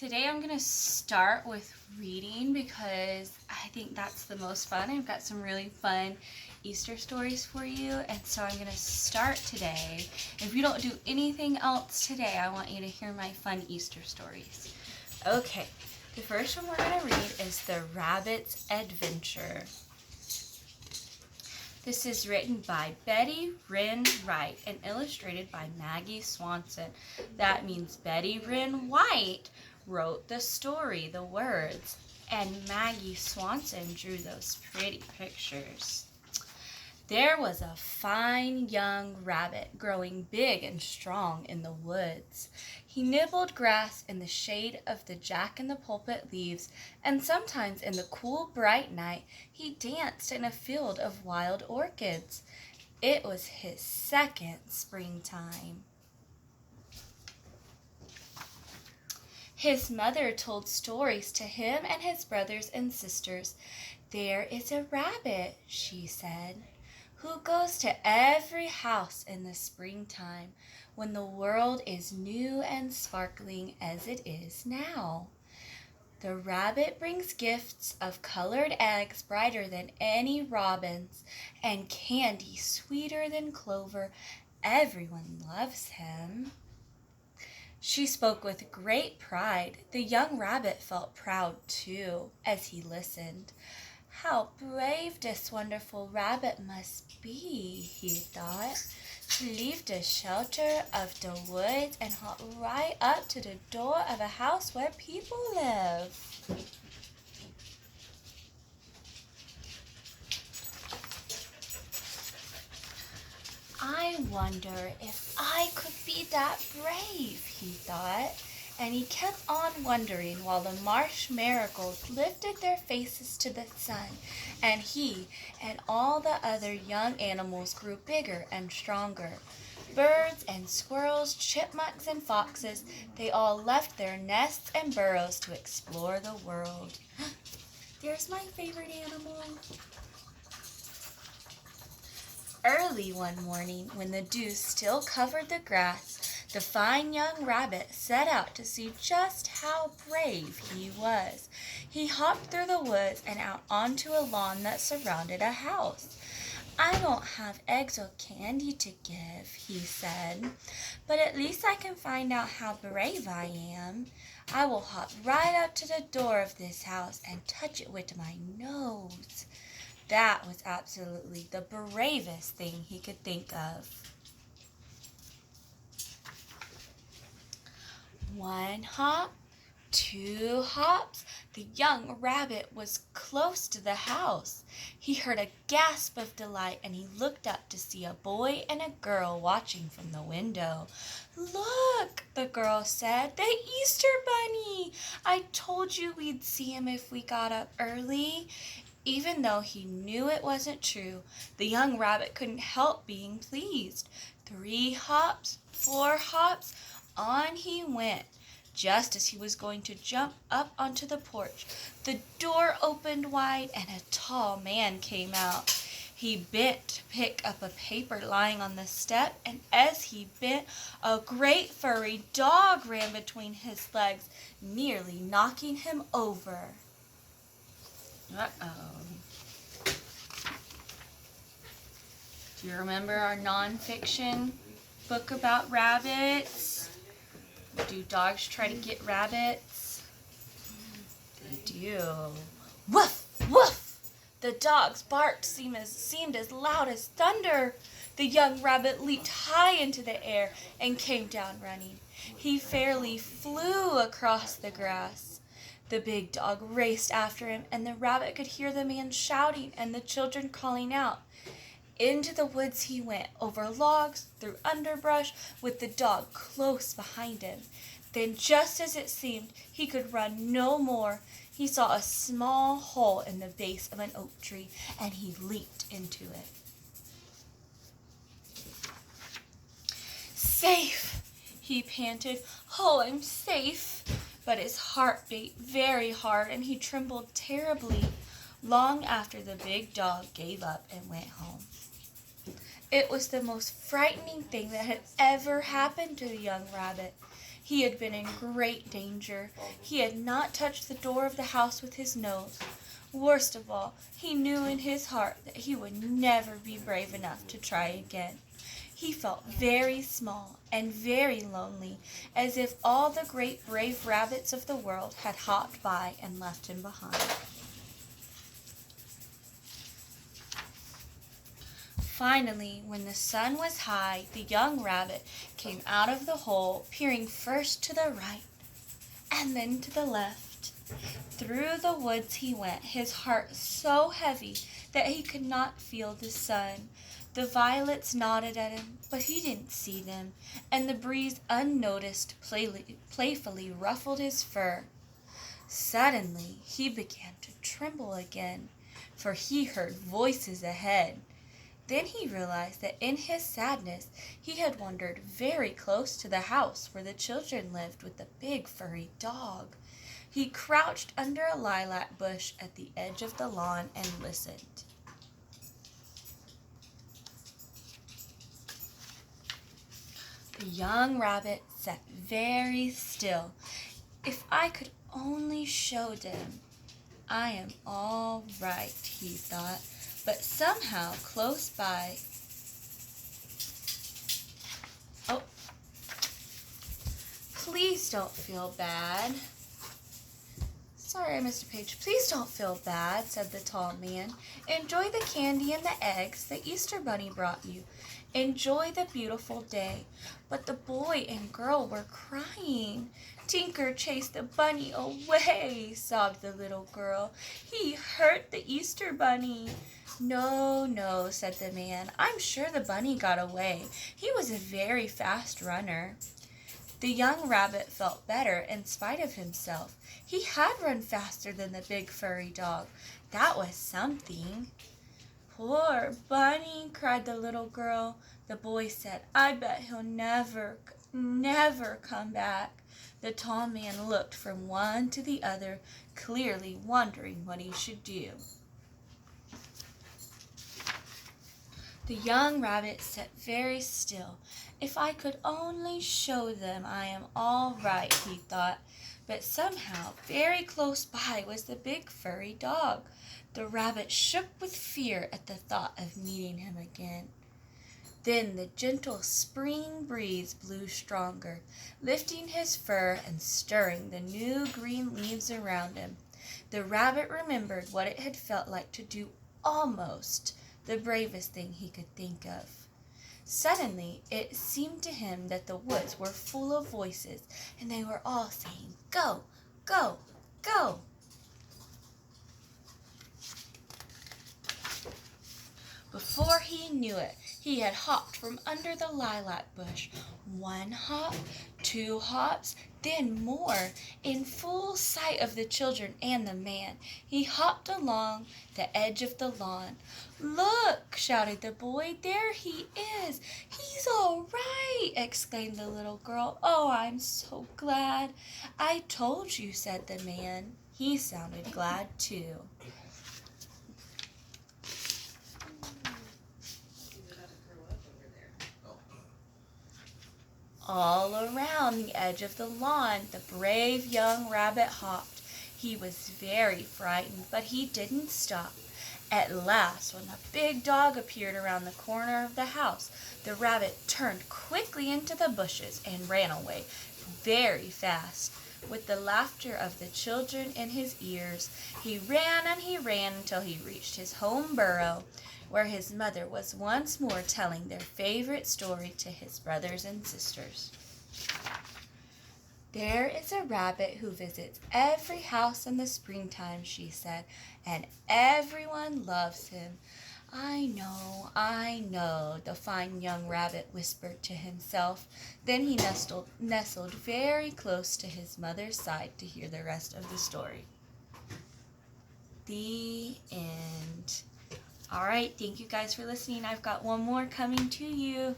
Today I'm going to start with reading because I think that's the most fun. I've got some really fun Easter stories for you, and so I'm going to start today. If you don't do anything else today, I want you to hear my fun Easter stories. Okay, the first one we're going to read is The Rabbit's Adventure. This is written by Betty Wren Wright and illustrated by Maggie Swanson. That means Betty Wren White wrote the story, the words, and Maggie Swanson drew those pretty pictures. There was a fine young rabbit growing big and strong in the woods. He nibbled grass in the shade of the jack-in-the-pulpit leaves, and sometimes in the cool, bright night he danced in a field of wild orchids. It was his second springtime. His mother told stories to him and his brothers and sisters. "There is a rabbit," she said, "who goes to every house in the springtime, when the world is new and sparkling as it is now. The rabbit brings gifts of colored eggs brighter than any robin's, and candy sweeter than clover. Everyone loves him." She spoke with great pride. The young rabbit felt proud, too, as he listened. "How brave this wonderful rabbit must be," he thought, "to leave the shelter of the woods and hop right up to the door of a house where people live." "I wonder if I could be that brave," he thought, and he kept on wondering while the marsh marigolds lifted their faces to the sun, and he and all the other young animals grew bigger and stronger. Birds and squirrels, chipmunks and foxes, they all left their nests and burrows to explore the world. There's my favorite animal. Early one morning, when the dew still covered the grass, the fine young rabbit set out to see just how brave he was. He hopped through the woods and out onto a lawn that surrounded a house. "I don't have eggs or candy to give," he said, "but at least I can find out how brave I am. I will hop right up to the door of this house and touch it with my nose." That was absolutely the bravest thing he could think of. One hop, two hops, the young rabbit was close to the house. He heard a gasp of delight, and he looked up to see a boy and a girl watching from the window. "Look," the girl said, "the Easter Bunny! I told you we'd see him if we got up early." Even though he knew it wasn't true, the young rabbit couldn't help being pleased. 3 hops, 4 hops, on he went. Just as he was going to jump up onto the porch, the door opened wide and a tall man came out. He bent to pick up a paper lying on the step, and as he bent, a great furry dog ran between his legs, nearly knocking him over. Uh-oh. Do you remember our nonfiction book about rabbits? Do dogs try to get rabbits? They do. Woof! Woof! The dog's bark seemed as loud as thunder. The young rabbit leaped high into the air and came down running. He fairly flew across the grass. The big dog raced after him, and the rabbit could hear the man shouting and the children calling out. Into the woods he went, over logs, through underbrush, with the dog close behind him. Then, just as it seemed he could run no more, he saw a small hole in the base of an oak tree, and he leaped into it. "Safe!" he panted. "Oh, I'm safe!" But his heart beat very hard, and he trembled terribly. Long after the big dog gave up and went home. It was the most frightening thing that had ever happened to the young rabbit. He had been in great danger. He had not touched the door of the house with his nose. Worst of all, he knew in his heart that he would never be brave enough to try again. He felt very small and very lonely, as if all the great brave rabbits of the world had hopped by and left him behind. Finally, when the sun was high, the young rabbit came out of the hole, peering first to the right and then to the left. Through the woods he went, his heart so heavy that he could not feel the sun. The violets nodded at him, but he didn't see them, and the breeze unnoticed playfully ruffled his fur. Suddenly he began to tremble again, for he heard voices ahead. Then he realized that in his sadness he had wandered very close to the house where the children lived with the big furry dog. He crouched under a lilac bush at the edge of the lawn and listened. The young rabbit sat very still. If I could only show them I am all right, he thought. But somehow close by, oh, please don't feel bad. Sorry, Mr. Page, please don't feel bad, said the tall man. Enjoy the candy and the eggs the Easter Bunny brought you. Enjoy the beautiful day. But the boy and girl were crying. Tinker chased the bunny away, sobbed the little girl. He hurt the Easter Bunny. No, no, said the man. I'm sure the bunny got away. He was a very fast runner. The young rabbit felt better in spite of himself. He had run faster than the big furry dog. That was something. Poor bunny, cried the little girl. The boy said, I bet he'll never come back. The tall man looked from one to the other, clearly wondering what he should do. The young rabbit sat very still. If I could only show them I am all right, he thought. But somehow, very close by was the big furry dog. The rabbit shook with fear at the thought of meeting him again. Then the gentle spring breeze blew stronger, lifting his fur and stirring the new green leaves around him. The rabbit remembered what it had felt like to do almost the bravest thing he could think of. Suddenly, it seemed to him that the woods were full of voices, and they were all saying, Go, go, go. Before he knew it, he had hopped from under the lilac bush. 1 hop, 2 hops, then more. In full sight of the children and the man, he hopped along the edge of the lawn. Look, shouted the boy, there he is. He's all right, exclaimed the little girl. Oh, I'm so glad. I told you, said the man. He sounded glad too. All around the edge of the lawn, the brave young rabbit hopped. He was very frightened, but he didn't stop. At last, when the big dog appeared around the corner of the house, the rabbit turned quickly into the bushes and ran away very fast. With the laughter of the children in his ears, he ran and he ran until he reached his home burrow, where his mother was once more telling their favorite story to his brothers and sisters. There is a rabbit who visits every house in the springtime, she said, and everyone loves him. I know, the fine young rabbit whispered to himself. Then he nestled very close to his mother's side to hear the rest of the story. The end. All right, thank you guys for listening. I've got one more coming to you.